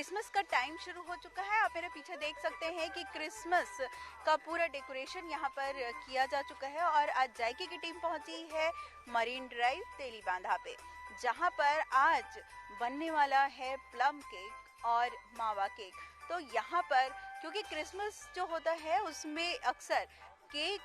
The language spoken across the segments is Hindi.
क्रिसमस का टाइम शुरू हो चुका है। आप मेरे पीछे देख सकते हैं कि क्रिसमस का पूरा डेकोरेशन यहाँ पर किया जा चुका है और आज जायके की टीम पहुंची है मरीन ड्राइव तेली बांधा पे, जहाँ पर आज बनने वाला है प्लम केक और मावा केक। तो यहाँ पर क्योंकि क्रिसमस जो होता है उसमें अक्सर केक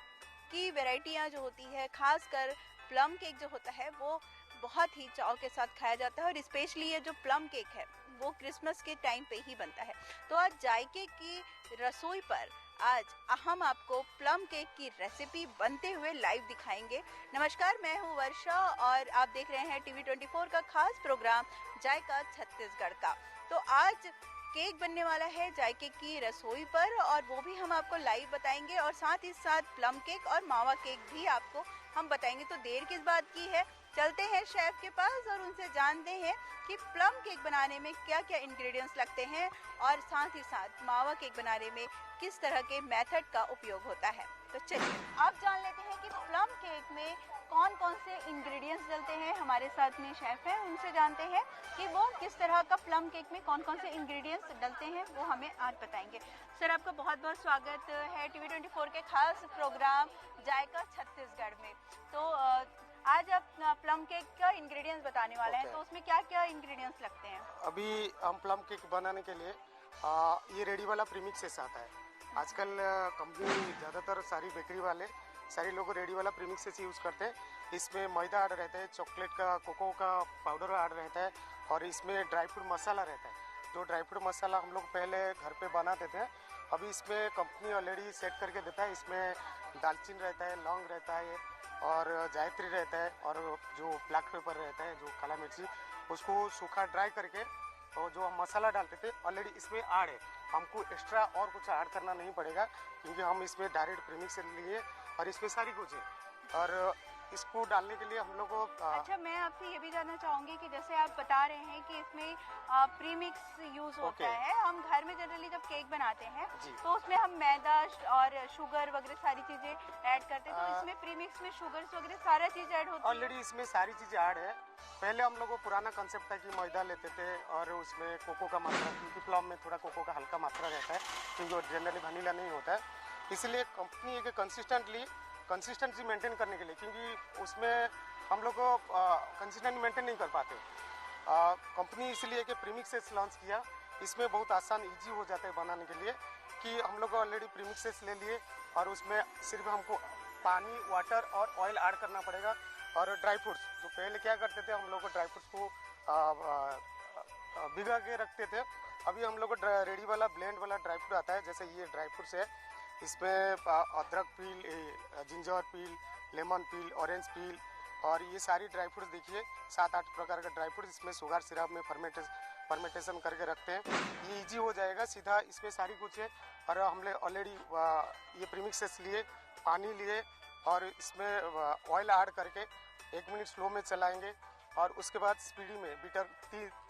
की वैरायटियाँ जो होती है, खासकर प्लम केक जो होता है वो बहुत ही चाव के साथ खाया जाता है और स्पेशली ये जो प्लम केक है वो क्रिसमस के टाइम पे ही बनता है। तो आज जायके की रसोई पर आज हम आपको प्लम केक की रेसिपी बनते हुए लाइव दिखाएंगे। नमस्कार, मैं हूँ वर्षा और आप देख रहे हैं टीवी 24 का खास प्रोग्राम जायका छत्तीसगढ़ का। तो आज केक बनने वाला है जायके की रसोई पर और वो भी हम आपको लाइव बताएंगे और साथ ही साथ प्लम केक और मावा केक भी आपको हम बताएंगे। तो देर किस बात की है, चलते हैं शेफ के पास और उनसे जानते हैं कि प्लम केक बनाने में क्या क्या इंग्रेडिएंट्स लगते हैं और साथ ही साथ मावा केक बनाने में किस तरह के मेथड का उपयोग होता है। तो चलिए आप जान लेते हैं कि प्लम केक में कौन कौन से इंग्रेडिएंट्स डलते हैं। हमारे साथ में शेफ हैं, उनसे जानते हैं कि वो किस तरह का प्लम केक में कौन कौन से इंग्रेडिएंट्स डलते हैं, वो हमें आज बताएंगे। सर, आपका बहुत बहुत स्वागत है टीवी 24 के खास प्रोग्राम जायका छत्तीसगढ़ में। तो आज आप प्लम केक का इंग्रेडिएंट्स बताने वाले हैं, तो उसमें क्या क्या इंग्रेडिएंट्स लगते हैं? अभी हम प्लम केक बनाने के लिए ये रेडी वाला प्रीमिक्सेस आता है। आजकल कंपनी ज़्यादातर सारी बेकरी वाले सारे लोग रेडी वाला प्रीमिक्सेस यूज़ करते हैं। इसमें मैदा ऐड रहता है, चॉकलेट का, कोको का पाउडर ऐड रहता है और इसमें ड्राई फ्रूट मसाला रहता है। जो ड्राई फ्रूट मसाला हम लोग पहले घर पे बनाते थे, अभी इसमें कंपनी ऑलरेडी सेट करके देता है। इसमें दालचीनी रहता है, लौंग रहता है और जायत्री रहता है और जो ब्लैक पेपर रहता है, जो काला मिर्ची, उसको सूखा ड्राई करके और जो हम मसाला डालते थे ऑलरेडी इसमें ऐड है। हमको एक्स्ट्रा और कुछ ऐड करना नहीं पड़ेगा क्योंकि हम इसमें डायरेक्ट प्रीमिक्स लिए और इसमें सारी कुछ है। और इसको डालने के लिए हम लोग को अच्छा, मैं आपसे ये भी जानना चाहूँगी कि जैसे आप बता रहे हैं कि इसमें प्रीमिक्स यूज़ होता है। हम घर में जनरली जब केक बनाते हैं तो उसमें हम मैदा और शुगर वगैरह सारी चीज़ें ऐड करते हैं, तो इसमें प्रीमिक्स में शुगर वगैरह सारा चीज़ ऐड होती है? ऑलरेडी इसमें सारी चीज़ें ऐड है। पहले हम लोग को पुराना कंसेप्ट था कि मैदा लेते थे और उसमें कोको का मात्रा, क्योंकि प्लम में थोड़ा कोको का हल्का मात्रा रहता है क्योंकि जनरली वनीला नहीं होता है, इसलिए कंपनी एक कंसिस्टेंसी मेंटेन करने के लिए, क्योंकि उसमें हम लोग को कंसिस्टेंसी मेंटेन नहीं कर पाते, कंपनी इसलिए कि प्रीमिक्सेस लॉन्च किया। इसमें बहुत आसान इजी हो जाता है बनाने के लिए कि हम लोग ऑलरेडी प्रीमिक्सेस ले लिए और उसमें सिर्फ हमको पानी, वाटर और ऑयल ऐड करना पड़ेगा। और ड्राई फ्रूट्स, जो पहले क्या करते थे हम लोग को ड्राई फ्रूट्स को भिगा के रखते थे, अभी हम लोग को रेडी वाला ब्लेंड वाला ड्राई फ्रूट आता है। जैसे ये ड्राई फ्रूट्स है, इसमें अदरक पील, जिंजर पील, लेमन पील, ऑरेंज पील और ये सारी ड्राई फ्रूट्स देखिए 7-8 प्रकार का ड्राई फ्रूट्स इसमें शुगर सिरप में फर्मेंटेशन करके रखते हैं। ये इजी हो जाएगा, सीधा इसमें सारी कुछ है। और हमने ऑलरेडी ये प्रीमिक्सेस लिए, पानी लिए और इसमें ऑयल ऐड करके 1 मिनट स्लो में चलाएंगे और उसके बाद स्पीडी में बीटर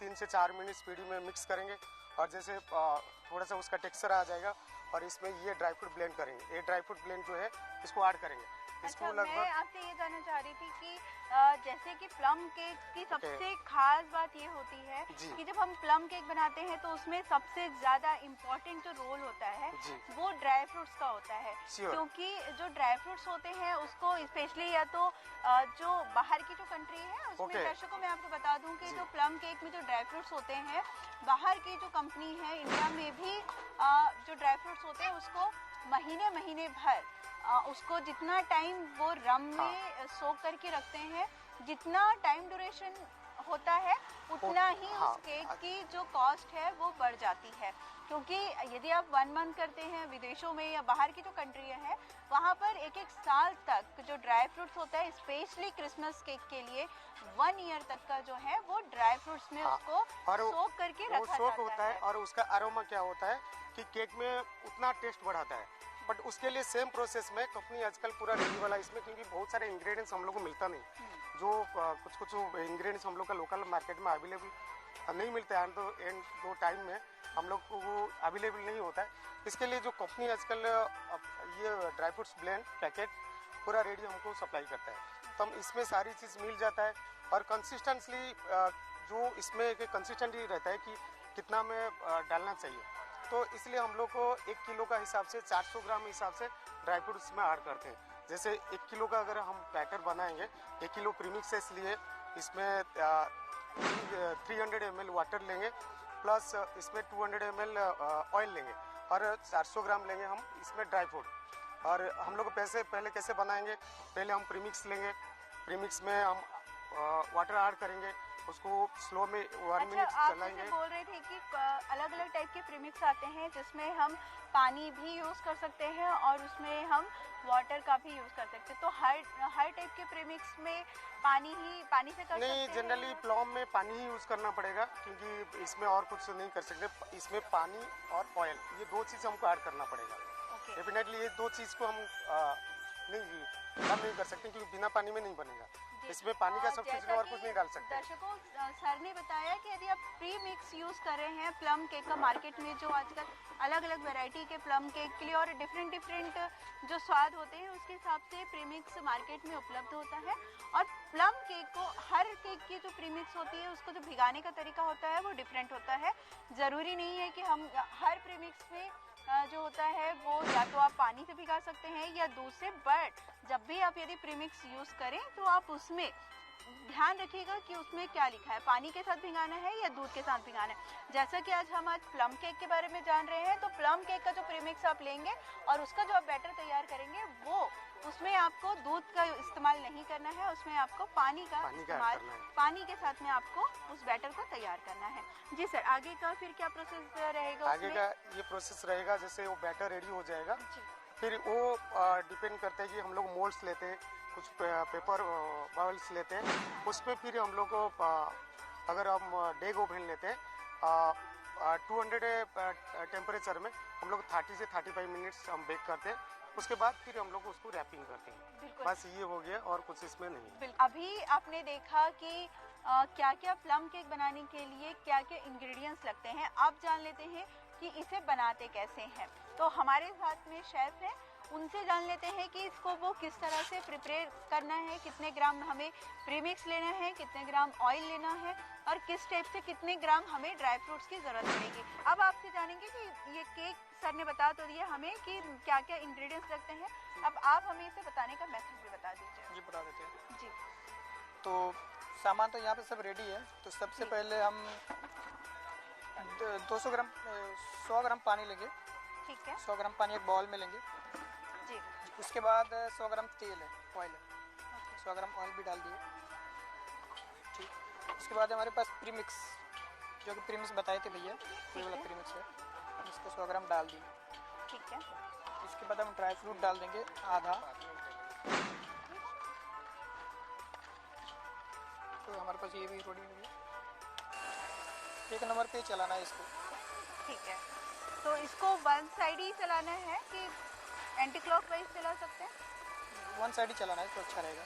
3 से 4 मिनट स्पीडी में मिक्स करेंगे और जैसे थोड़ा सा उसका टेक्सचर आ जाएगा और इसमें ये ड्राई फ्रूट ब्लेंड करेंगे। ये ड्राई फ्रूट ब्लेंड जो है इसको ऐड करेंगे। अच्छा, मैं आपसे ये जानना चाह रही थी कि जैसे कि प्लम केक की सबसे खास बात ये होती है कि जब हम प्लम केक बनाते हैं तो उसमें सबसे ज्यादा इम्पोर्टेंट जो रोल होता है वो ड्राई फ्रूट्स का होता है, क्योंकि जो ड्राई फ्रूट्स होते हैं उसको स्पेशली या तो जो बाहर की जो कंट्री है उसमें, दर्शकों मैं आपको बता दूं कि जो प्लम केक में जो ड्राई फ्रूट्स होते हैं, बाहर की जो कंपनी है इंडिया में भी जो ड्राई फ्रूट्स होते हैं उसको महीने भर उसको जितना टाइम वो रम में सोक करके रखते हैं, जितना टाइम ड्यूरेशन होता है उतना ही उस केक की जो कॉस्ट है वो बढ़ जाती है। क्योंकि यदि आप 1 मंथ करते हैं विदेशों में या बाहर की जो कंट्री है वहाँ पर 1-1 साल तक जो ड्राई फ्रूट्स होता है, स्पेशली क्रिसमस केक के लिए 1 ईयर तक का जो है वो ड्राई फ्रूट्स में उसको सोक करके रखा जाता है। और उसका अरोमा क्या होता है कि केक में उतना टेस्ट बढ़ाता है। बट उसके लिए सेम प्रोसेस में कंपनी आजकल पूरा रेडी वाला इसमें, क्योंकि बहुत सारे इंग्रेडिएंट्स हम लोग को मिलता नहीं, जो कुछ इंग्रेडिएंट्स हम लोग का लोकल मार्केट में अवेलेबल नहीं मिलता है, तो एंड दो टाइम में हम लोग को वो अवेलेबल नहीं होता है। इसके लिए जो कंपनी आजकल ये ड्राई फ्रूट्स ब्लेंड पैकेट पूरा रेडी हमको सप्लाई करता है, तो हम इसमें सारी चीज़ मिल जाता है। और कंसिस्टेंटली जो इसमें एक कंसिस्टेंटली रहता है कि कितना में डालना चाहिए। तो इसलिए हम लोग को 1 किलो का हिसाब से 400 ग्राम हिसाब से ड्राई फ्रूट इसमें ऐड करते हैं। जैसे 1 किलो का अगर हम बैटर बनाएंगे, 1 किलो प्रीमिक्स लिए इसमें 300 ml वाटर लेंगे, प्लस इसमें 200 ml ऑयल लेंगे और 400 ग्राम लेंगे हम इसमें ड्राई फ्रूट। और हम लोग पहले कैसे बनाएंगे, पहले हम प्रीमिक्स लेंगे, प्रीमिक्स में हम वाटर ऐड करेंगे, उसको स्लो में 1 मिनट चलाएंगे। आप बोल रहे थे कि अलग अलग टाइप के प्रीमिक्स आते हैं जिसमें हम पानी भी यूज़ कर सकते हैं और उसमें हम वाटर का भी यूज़ कर सकते हैं। तो हर टाइप के प्रीमिक्स में पानी से कर नहीं, सकते हैं? जनरली प्लम में पानी ही यूज़ करना पड़ेगा, क्योंकि इसमें और कुछ नहीं कर सकते। इसमें पानी और ऑयल, ये 2 चीज़ हमको ऐड करना पड़ेगा। डेफिनेटली ये 2 चीज़ को हम कम नहीं कर सकते, क्योंकि बिना पानी में नहीं बनेगा। इसमें पानी का सब्स्टिट्यूट और कुछ नहीं डाल सकते। दर्शकों, सर ने बताया कि यदि आप प्री मिक्स यूज़ कर रहे हैं प्लम केक का, मार्केट में जो आजकल अलग अलग वैरायटी के प्लम केक के लिए और डिफरेंट जो स्वाद होते हैं उसके हिसाब से प्री मिक्स मार्केट में उपलब्ध होता है। और प्लम केक को, हर केक की जो प्री मिक्स होती है उसको जो भिगाने का तरीका होता है वो डिफरेंट होता है। ज़रूरी नहीं है कि हम हर प्री मिक्स में जो होता है वो या तो आप पानी से भिगा सकते हैं या दूध से, बट जब भी आप यदि प्रीमिक्स यूज़ करें तो आप उसमें ध्यान रखिएगा कि उसमें क्या लिखा है, पानी के साथ भिगाना है या दूध के साथ भिगाना है। जैसा कि हम आज प्लम केक के बारे में जान रहे हैं, तो प्लम केक का जो प्रीमिक्स आप लेंगे और उसका जो आप बैटर तैयार करेंगे वो उसमें आपको दूध का इस्तेमाल नहीं करना है, उसमें आपको पानी का इस्तेमाल, पानी के साथ में आपको उस बैटर को तैयार करना है। जी सर, आगे का फिर क्या प्रोसेस रहेगा? आगे का ये प्रोसेस रहेगा, जैसे वो बैटर रेडी हो जाएगा, फिर वो डिपेंड करता है कि हम लोग मोल्ड्स लेते हैं, कुछ पेपर बाउल्स लेते हैं, उसमें फिर हम लोग को अगर हम डेग ओवन लेते हैं 200 टेम्परेचर में हम लोग 30 से 35 मिनट्स हम बेक करते हैं। उसके बाद फिर हम लोग उसको रैपिंग करते हैं। बस ये हो गया और कुछ इसमें नहीं। अभी आपने देखा कि क्या क्या प्लम केक बनाने के लिए क्या क्या इंग्रेडिएंट्स लगते हैं। अब जान लेते हैं कि इसे बनाते कैसे हैं। तो हमारे साथ में शेफ हैं, उनसे जान लेते हैं कि इसको वो किस तरह से प्रिपेयर करना है, कितने ग्राम हमें प्रीमिक्स लेना है, कितने ग्राम ऑयल लेना है और किस टाइप से कितने ग्राम हमें ड्राई फ्रूट्स की ज़रूरत पड़ेगी। अब आपसे जानेंगे कि ये केक सर ने बता तो दिया हमें कि क्या क्या इंग्रेडिएंट्स लगते हैं, अब आप हमें इसे बताने का मेथड भी बता दीजिए। जी, बता देते हैं जी। तो सामान तो यहाँ पे सब रेडी है। तो सबसे पहले हम 200 ग्राम 100 ग्राम पानी लेंगे। ठीक है। 100 ग्राम पानी एक बाउल में लेंगे जी। उसके बाद 100 ग्राम तेल है, ऑयल है, 100 ग्राम ऑयल भी डाल दिए। ठीक, उसके बाद हमारे पास प्रीमिक्स, जो कि प्रीमिक्स बताए थे भैया, ये वाला प्रीमिक्स है, इसको 100 ग्राम डाल दिए। ठीक है। इसके बाद हम ड्राई फ्रूट डाल देंगे आधा। तो हमारे पास ये भी रेडी हो गया। 1 नंबर पे चलाना है इसको। ठीक है, तो इसको वन साइड ही चलाना है कि एंटी क्लॉकवाइज चला सकते हैं? वन साइड ही चलाना है तो अच्छा रहेगा।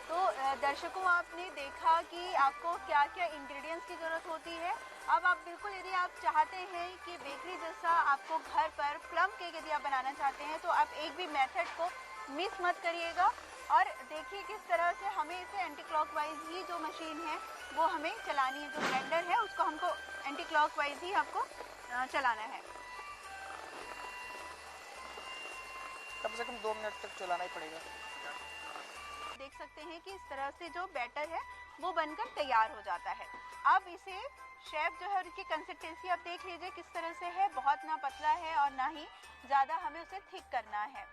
तो दर्शकों, आपने देखा कि आपको क्या क्या इंग्रेडिएंट्स की ज़रूरत होती है। अब आप बिल्कुल, यदि आप चाहते हैं कि बेकरी जैसा आपको घर पर प्लम केक यदि आप बनाना चाहते हैं तो आप एक भी मेथड को मिस मत करिएगा और देखिए किस तरह से हमें इसे एंटी क्लॉकवाइज ही जो मशीन है वो हमें चलानी है, जो ब्लेंडर है उसको हमको एंटी क्लॉकवाइज ही आपको चलाना है। कम से कम 2 मिनट तक चलाना ही पड़ेगा। देख सकते हैं कि इस तरह से जो बैटर है वो बनकर तैयार हो जाता है। अब इसे शेफ जो है उसकी कंसिस्टेंसी आप देख लीजिए किस तरह से है, बहुत ना पतला है और ना ही ज़्यादा हमें उसे थिक करना है।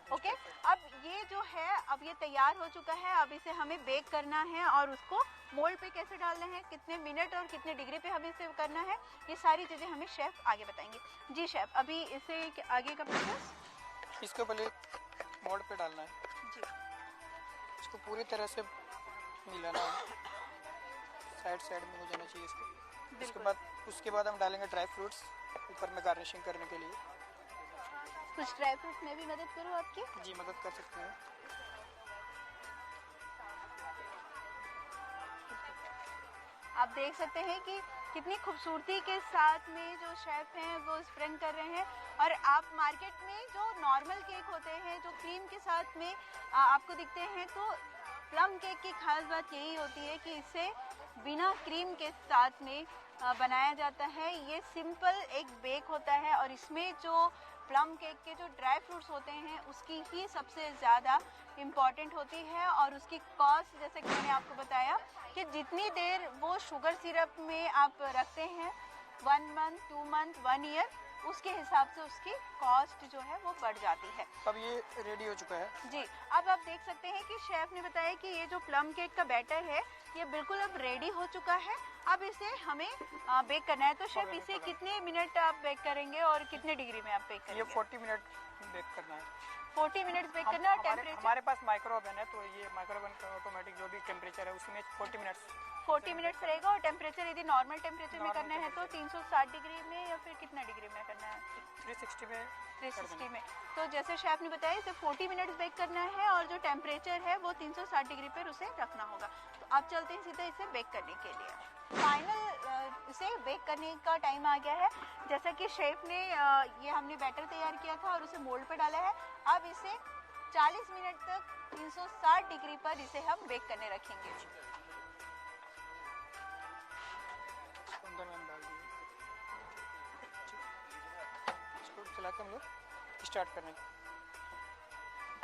ओके, अब ये जो है अब ये तैयार हो चुका है। अब इसे हमें बेक करना है और उसको मोल्ड पे कैसे डालना है, कितने मिनट और कितने डिग्री पे हमें इसे करना है, ये सारी चीज़ें हमें शेफ आगे बताएंगे। जी शेफ, अभी इसे आगे का प्रोसेस? इसको पहले मोल्ड पे डालना है जी। इसको पूरी तरह से मिलाना है, साइड में हो जाना चाहिए इसको। उसके बाद हम डालेंगे ड्राई फ्रूट्स ऊपर में गार्निशिंग करने के लिए। कुछ ड्राई फ्रूट्स में भी मदद करूँ आपकी? जी, मदद कर सकते हैं। आप देख सकते हैं कि कितनी खूबसूरती के साथ में जो शेफ हैं वो स्प्रिंग कर रहे हैं। और आप मार्केट में जो नॉर्मल केक होते हैं जो क्रीम के साथ में आपको दिखते हैं, तो प्लम केक की खास बात यही होती है कि इसे बिना क्रीम के साथ में बनाया जाता है। ये सिंपल एक बेक होता है और इसमें जो प्लम केक के जो ड्राई फ्रूट्स होते हैं उसकी ही सबसे ज़्यादा इम्पॉर्टेंट होती है और उसकी कॉस्ट जैसे कि मैंने आपको बताया कि जितनी देर वो शुगर सिरप में आप रखते हैं 1 मंथ 2 मंथ 1 ईयर उसके हिसाब से उसकी कॉस्ट जो है वो बढ़ जाती है। अब ये रेडी हो चुका है जी, अब आप देख सकते हैं कि शेफ ने बताया कि ये जो प्लम केक का बैटर है ये बिल्कुल अब रेडी हो चुका है। अब इसे हमें बेक करना है। तो शेफ इसे कितने मिनट आप बेक करेंगे और कितने डिग्री में आप बेक करेंगे? ये 40 मिनट बेक करना है। 40 मिनट्स बेक करना है। और टेम्परेचर हमारे पास माइक्रो ओवन है तो ये माइक्रो ओवन का ऑटोमेटिक जो भी टेम्परेचर है उसमें 40 मिनट्स रहेगा। और टेम्परेचर यदि नॉर्मल टेम्परेचर में करना है तो 360 डिग्री में या फिर कितना डिग्री में करना है? 360 में। तो जैसे शेफ ने बताया इसे 40 मिनट्स बेक करना है और जो टेम्परेचर है वो 360 डिग्री पर उसे रखना होगा। तो आप चलते हैं सीधे इसे बेक करने के लिए। फाइनल इसे बेक करने का टाइम आ गया है। जैसा कि शेफ ने ये हमने बैटर तैयार किया था और उसे मोल्ड पे डाला है। अब इसे 40 मिनट तक 360 डिग्री पर इसे हम बेक करने रखेंगे। इसको चला के हम लोग स्टार्ट करेंगे।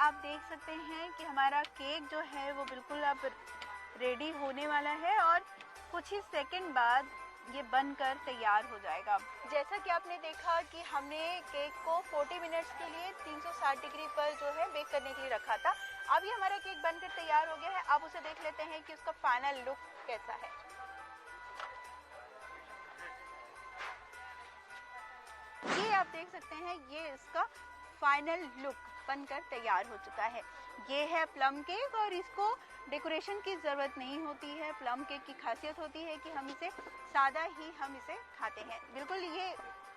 आप देख सकते हैं कि हमारा केक जो है वो बिल्कुल अब रेडी होने वाला है और कुछ ही सेकंड बाद ये बनकर तैयार हो जाएगा। जैसा कि आपने देखा कि हमने केक को 40 मिनट्स के लिए 360 डिग्री पर जो है बेक करने के लिए रखा था। अब ये हमारा केक बनकर तैयार हो गया है। अब उसे देख लेते हैं कि उसका फाइनल लुक कैसा है। ये आप देख सकते हैं ये इसका फाइनल लुक बनकर तैयार हो चुका है। ये है प्लम केक और इसको डेकोरेशन की ज़रूरत नहीं होती है। प्लम केक की खासियत होती है कि हम इसे सादा ही हम इसे खाते हैं। बिल्कुल ये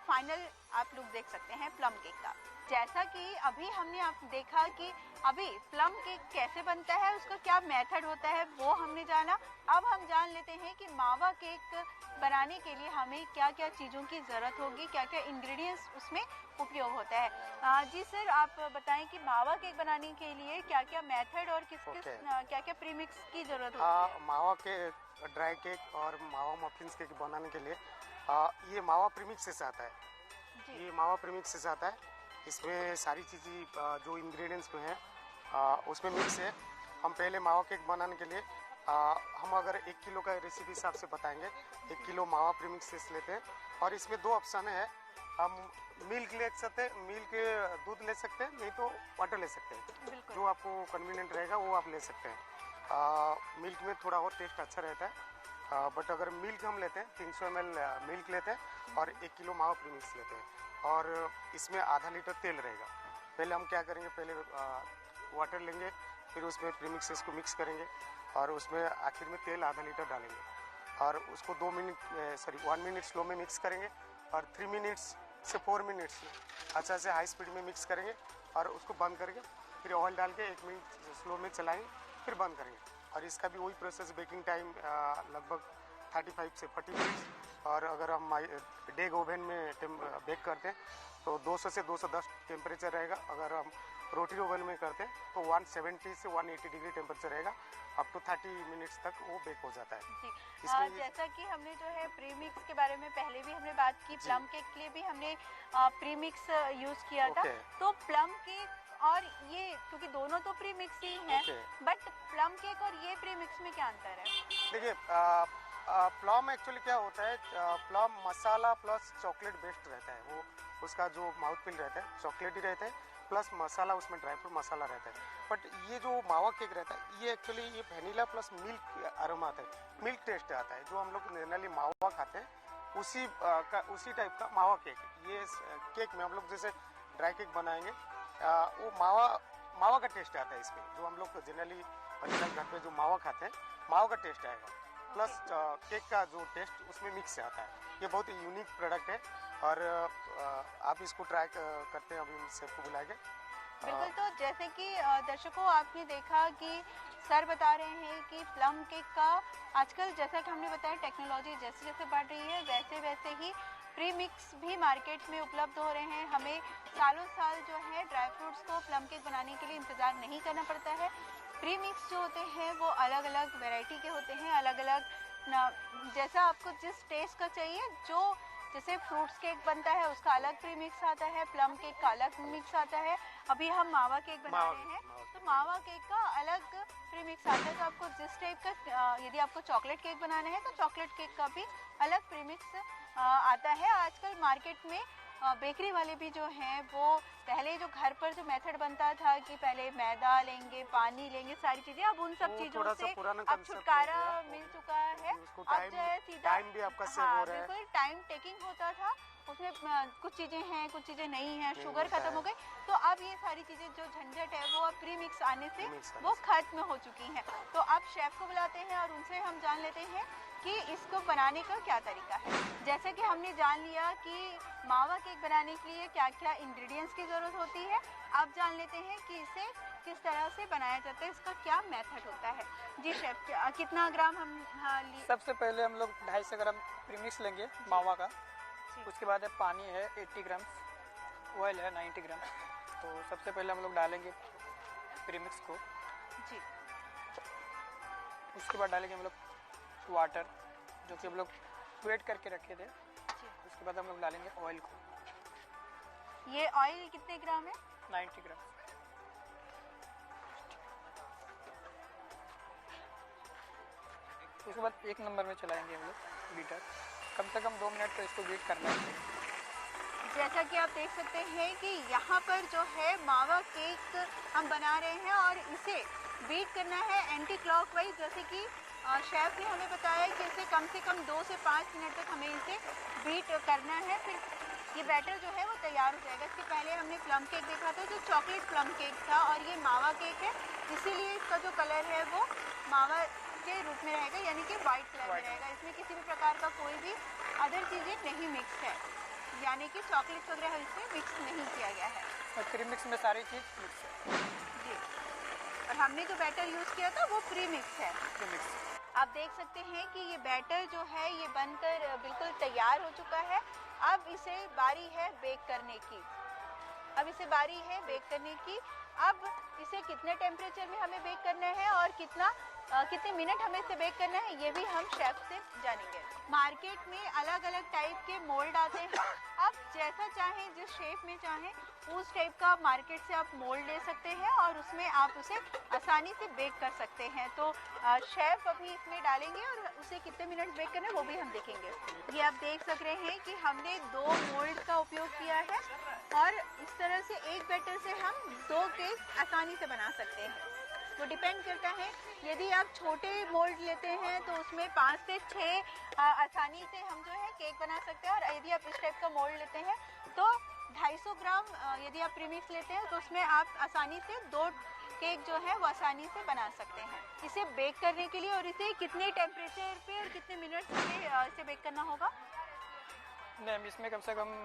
फाइनल आप लोग देख सकते हैं प्लम केक का। जैसा कि अभी हमने आप देखा कि अभी प्लम केक कैसे बनता है, उसका क्या मेथड होता है वो हमने जाना। अब हम जान लेते हैं कि मावा केक बनाने के लिए हमें क्या क्या चीज़ों की ज़रूरत होगी, क्या क्या इंग्रेडिएंट्स उसमें उपयोग होता है। जी सर, आप बताएं कि मावा केक बनाने के लिए क्या क्या मेथड और किस क्या क्या प्रीमिक्स की ज़रूरत होती है? मावा के ड्राई केक और मावा मफिन्स केक बनाने के लिए ये मावा प्रीमिक्स से आता है। ये मावा प्रीमिक्स से आता है। इसमें सारी चीज़ें जो इंग्रेडिएंट्स में है उसमें मिक्स है। हम पहले मावा केक बनाने के लिए हम अगर 1 किलो का रेसिपी हिसाब से बताएंगे, 1 किलो मावा प्रीमिक्सेस लेते हैं और इसमें 2 ऑप्शन है। हम मिल्क ले सकते हैं, मिल्क दूध ले सकते हैं, नहीं तो वाटर ले सकते हैं। जो आपको कन्वीनियंट रहेगा वो आप ले सकते हैं। मिल्क में थोड़ा और टेस्ट अच्छा रहता है। बट अगर मिल्क हम लेते हैं 300 ml मिल्क लेते हैं और 1 किलो मावा प्रीमिक्स लेते हैं और इसमें आधा लीटर तेल रहेगा। पहले हम क्या करेंगे, पहले वाटर लेंगे, फिर उसमें प्रीमिक्सेस को मिक्स करेंगे और उसमें आखिर में तेल आधा लीटर डालेंगे और उसको 1 मिनट स्लो में मिक्स करेंगे और 3 मिनट्स से 4 मिनट्स अच्छा से हाई स्पीड में मिक्स करेंगे और उसको बंद करके फिर ऑयल डाल के 1 मिनट स्लो में चलाएंगे, फिर बंद करेंगे। और इसका भी वही प्रोसेस, बेकिंग टाइम लगभग 35 से 40 मिनट्स। और अगर हम डेग ओवन में बेक करते हैं तो 200 से 210 टेम्परेचर रहेगा। अगर हम रोटी ओवन में करते हैं तो 170 से 180 डिग्री टेम्परेचर रहेगा। अप टू 30 मिनट्स तक वो बेक हो जाता है। जी, जैसा कि हमने जो है प्रीमिक्स के बारे में पहले भी हमने बात की, प्लम केक के लिए भी हमने प्रीमिक्स यूज किया था। तो प्लम केक और ये, क्योंकि दोनों तो प्रीमिक्स ही हैं, बट प्लम केक और ये प्रीमिक्स में क्या अंतर है? देखिए, प्लम एक्चुअली क्या होता है, प्लम मसाला प्लस चॉकलेट बेस्ड रहता है। वो उसका जो माउथ फील रहता है चॉकलेट ही रहता है, प्लस मसाला उसमें ड्राई फ्रूट मसाला रहता है। बट ये जो मावा केक रहता है ये एक्चुअली ये वेनिला प्लस मिल्क अरोमा आता है, मिल्क टेस्ट आता है। जो हम लोग जनरली मावा खाते हैं उसी टाइप का मावा केक। ये केक में हम लोग जैसे ड्राई केक बनाएंगे वो मावा का टेस्ट आता है इसमें। जो हम लोग जनरली घर पे जो मावा खाते हैं मावा का टेस्ट आएगा, प्लस केक का जो टेस्ट उसमें मिक्स से आता है। ये बहुत ही यूनिक प्रोडक्ट है और आप इसको ट्राई करते हैं। अभी हम शेफ को बुलाएंगे। बिल्कुल, तो जैसे कि दर्शकों आपने देखा कि सर बता रहे हैं कि प्लम केक का आजकल, जैसा कि हमने बताया, टेक्नोलॉजी जैसे जैसे बढ़ रही है वैसे वैसे ही प्रीमिक्स भी मार्केट में उपलब्ध हो रहे हैं। हमें सालों साल जो है ड्राई फ्रूट्स को प्लम केक बनाने के लिए इंतज़ार नहीं करना पड़ता है। प्री मिक्स जो होते हैं वो अलग अलग वैरायटी के होते हैं, अलग अलग जैसा आपको जिस टेस्ट का चाहिए, जो जैसे फ्रूट्स केक बनता है उसका अलग प्री मिक्स आता है, प्लम केक का अलग मिक्स आता है। अभी हम मावा केक बना रहे हैं तो मावा केक का अलग प्री मिक्स आता है। तो आपको जिस टाइप का यदि आपको चॉकलेट केक बनाना है तो चॉकलेट केक का भी अलग प्री मिक्स आता है। आजकल मार्केट में बेकरी वाले भी जो हैं वो पहले जो घर पर जो मेथड बनता था कि पहले मैदा लेंगे, पानी लेंगे, सारी चीजें, अब उन सब चीजों से अब छुटकारा मिल चुका है। अब जो है सीधा टाइम भी आपका सेव हो रहा है। बिल्कुल टाइम टेकिंग होता था, उसमें कुछ चीजें हैं कुछ चीजें नहीं हैं, शुगर खत्म हो गई, तो अब ये सारी चीजें जो झंझट है वो अब प्री मिक्स आने से वो खत्म हो चुकी हैं। तो अब शेफ को बुलाते हैं और उनसे हम जान लेते हैं कि इसको बनाने का क्या तरीका है। जैसे कि हमने जान लिया कि मावा केक बनाने के लिए क्या क्या इंग्रेडिएंट्स की ज़रूरत होती है, अब जान लेते हैं कि इसे किस तरह से बनाया जाता है, इसका क्या मेथड होता है। जी शेफ, कितना ग्राम हम सबसे पहले हम लोग 250 ग्राम प्रीमिक्स लेंगे मावा का। उसके बाद है पानी है 80 ग्राम, ऑयल है 90 ग्राम। तो सबसे पहले हम लोग डालेंगे प्रीमिक्स को जी। उसके बाद डालेंगे हम लोग वाटर, जो कि हम लोग वेट करके रखे थे। उसके बाद हम लोग डालेंगे ऑयल को। ये ऑयल कितने ग्राम है? 90 ग्राम। उसके बाद 1 नंबर में चलाएंगे हम लोग बीटर। कम से कम 2 मिनट तो इसको बीट करना है। जैसा कि आप देख सकते हैं कि यहाँ पर जो है मावा केक हम बना रहे हैं और इसे बीट करना है एंटी क्लॉकवाइज, जैसे कि शेफ ने हमें बताया कि इसे कम से कम 2 से 5 मिनट तक हमें इसे बीट करना है, फिर ये बैटर जो है वो तैयार हो जाएगा। इसके पहले हमने प्लम केक देखा था जो चॉकलेट प्लम केक था, और ये मावा केक है, इसीलिए इसका जो कलर है वो मावा के रूप में रहेगा, यानी कि वाइट कलर में रहेगा। इसमें किसी भी प्रकार का कोई भी अदर चीज़ें नहीं मिक्स है, यानी कि चॉकलेट वगैरह इसमें मिक्स नहीं किया गया है। और प्री मिक्स में सारी चीज़ मिक्स है जी। और हमने जो बैटर यूज़ किया था वो प्री मिक्स है। Pre mix. आप देख सकते हैं कि ये बैटर जो है ये बनकर बिल्कुल तैयार हो चुका है। अब इसे बारी है बेक करने की। अब इसे कितने टेम्परेचर में हमें बेक करना है और कितने मिनट हमें इसे बेक करना है, ये भी हम शेफ से जानेंगे। मार्केट में अलग अलग टाइप के मोल्ड आते हैं, आप जैसा चाहें, जिस शेप में चाहें उस टाइप का मार्केट से आप मोल्ड ले सकते हैं और उसमें आप उसे आसानी से बेक कर सकते हैं। तो शेफ अभी इसमें डालेंगे और उसे कितने मिनट बेक करना है वो भी हम देखेंगे। ये आप देख सक रहे हैं कि हमने 2 मोल्ड का उपयोग किया है और इस तरह से एक बैटर से हम 2 केक आसानी से बना सकते हैं। वो डिपेंड करता है, यदि आप छोटे मोल्ड लेते हैं तो उसमें 5 से 6 आसानी से हम जो है केक बना सकते हैं, और यदि आप इस टाइप का मोल्ड लेते हैं तो 250 ग्राम यदि आप प्रीमिक्स लेते हैं तो उसमें आप आसानी से 2 केक जो है वो आसानी से बना सकते हैं। इसे बेक करने के लिए और इसे कितने टेम्परेचर पे और कितने मिनट पे इसे बेक करना होगा? नहीं, इसमें कम से कम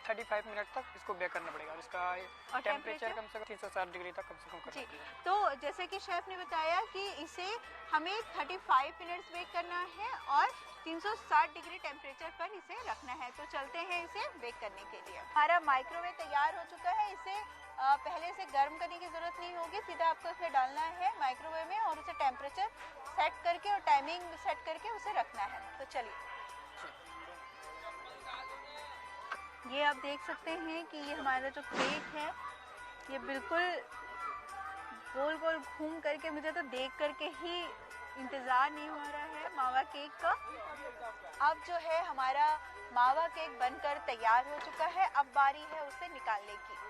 35 मिनट तक इसको बेक करना पड़ेगा। इसका टेम्परेचर कम से कम 360 डिग्री तक कम से कम करना पड़ेगा। तो जैसे कि शेफ ने बताया कि इसे हमें 35 मिनट्स बेक करना है और 360 डिग्री टेम्परेचर पर इसे रखना है। तो चलते हैं इसे बेक करने के लिए। हमारा माइक्रोवेव तैयार हो चुका है। इसे पहले से गर्म करने की ज़रूरत नहीं होगी, सीधा आपको इसमें डालना है माइक्रोवेव में और उसे टेम्परेचर सेट करके और टाइमिंग सेट करके उसे रखना है। तो चलिए, ये आप देख सकते हैं कि ये हमारा जो केक है ये बिल्कुल गोल गोल घूम करके, मुझे तो देख करके ही इंतज़ार नहीं हो रहा है मावा केक का। अब जो है हमारा मावा केक बनकर तैयार हो चुका है। अब बारी है उसे निकालने की।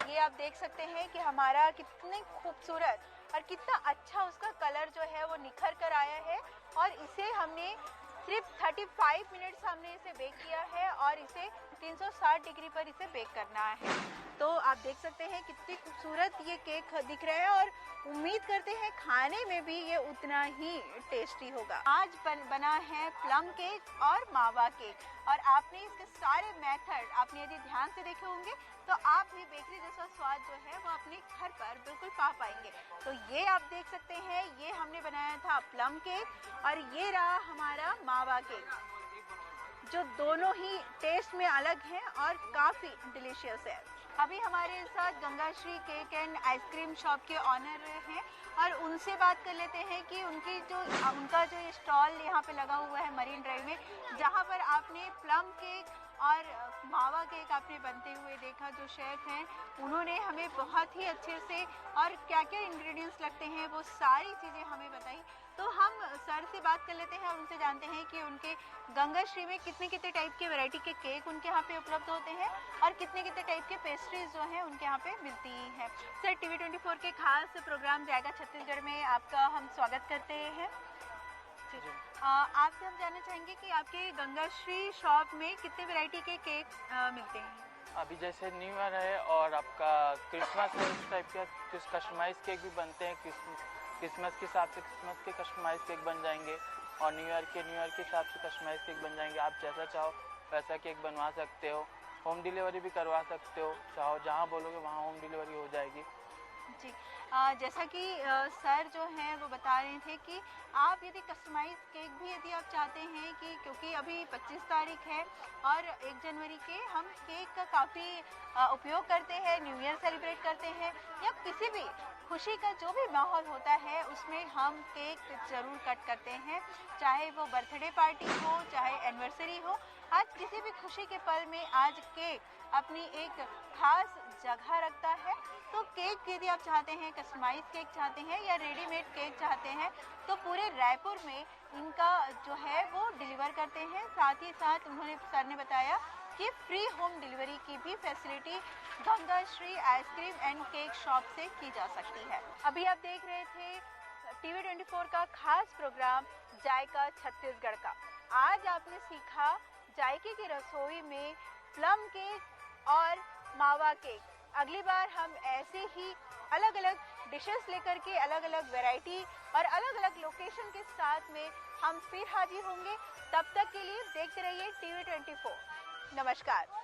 ये आप देख सकते हैं कि हमारा कितने खूबसूरत और कितना अच्छा उसका कलर जो है वो निखर कर आया है, और इसे हमने सिर्फ 35 मिनट्स हमने इसे बेक किया है और इसे 360 डिग्री पर इसे बेक करना है। तो आप देख सकते हैं कितनी खूबसूरत ये केक दिख रहा है और उम्मीद करते हैं खाने में भी ये उतना ही टेस्टी होगा। आज बना है प्लम केक और मावा केक, और आपने इसके सारे मेथड आपने यदि ध्यान से देखे होंगे तो आप भी बेकरी जैसा स्वाद जो है वो अपने घर पर बिल्कुल पा पाएंगे। तो ये आप देख सकते हैं, ये हमने बनाया था प्लम केक और ये रहा हमारा मावा केक, जो दोनों ही टेस्ट में अलग हैं और काफ़ी डिलीशियस है। अभी हमारे साथ गंगाश्री केक एंड आइसक्रीम शॉप के ऑनर हैं और उनसे बात कर लेते हैं कि उनका जो स्टॉल यहाँ पे लगा हुआ है मरीन ड्राइव में, जहाँ पर आपने प्लम केक और मावा केक आपने बनते हुए देखा। जो शेफ हैं उन्होंने हमें बहुत ही अच्छे से और क्या क्या इंग्रेडिएंट्स लगते हैं वो सारी चीज़ें हमें बताई। तो हम सर से बात कर लेते हैं और उनसे जानते हैं कि उनके गंगाश्री में कितने कितने टाइप के वैरायटी के केक उनके यहाँ पे उपलब्ध होते हैं और कितने कितने टाइप के पेस्ट्रीज जो हैं उनके यहाँ पे मिलती हैं। सर, TV24 के खास प्रोग्राम जाएगा छत्तीसगढ़ में आपका हम स्वागत करते हैं। आपसे हम जानना चाहेंगे कि आपके गंगाश्री शॉप में कितने वैरायटी के केक मिलते हैं? अभी जैसे न्यू ईयर है और आपका क्रिसमस है, उस टाइप के कुछ कस्टमाइज केक भी बनते हैं। क्रिसमस के हिसाब से क्रिसमस के कस्टमाइज केक बन जाएंगे और न्यू ईयर के हिसाब से कस्टमाइज केक बन जाएंगे। आप जैसा चाहो वैसा केक बनवा सकते हो। होम डिलीवरी भी करवा सकते हो, चाहो जहाँ बोलोगे वहाँ होम डिलीवरी हो जाएगी। जी, जैसा कि सर जो हैं वो बता रहे थे कि आप यदि कस्टमाइज केक भी यदि आप चाहते हैं कि क्योंकि अभी 25 तारीख है और 1 जनवरी के हम केक का काफ़ी उपयोग करते हैं, न्यू ईयर सेलिब्रेट करते हैं या किसी भी खुशी का जो भी माहौल होता है उसमें हम केक ज़रूर कट करते हैं, चाहे वो बर्थडे पार्टी हो चाहे एनिवर्सरी हो। आज किसी भी खुशी के पल में आज केक अपनी एक खास जगह रखता है। तो केक यदि आप चाहते हैं, कस्टमाइज केक चाहते हैं या रेडीमेड केक चाहते हैं तो पूरे रायपुर में इनका जो है वो डिलीवर करते हैं। साथ ही साथ सर ने बताया कि फ्री होम डिलीवरी की भी facility Gangashri ice cream and cake shop से की जा सकती है। अभी आप देख रहे थे TV24 का खास प्रोग्राम जायका छत्तीसगढ़ का। आज आपने सीखा जायके की रसोई में प्लम केक और मावा केक। अगली बार हम ऐसे ही अलग अलग डिशेस लेकर के अलग अलग वैरायटी और अलग अलग लोकेशन के साथ में हम फिर हाजिर होंगे। तब तक के लिए देखते रहिए TV24। नमस्कार।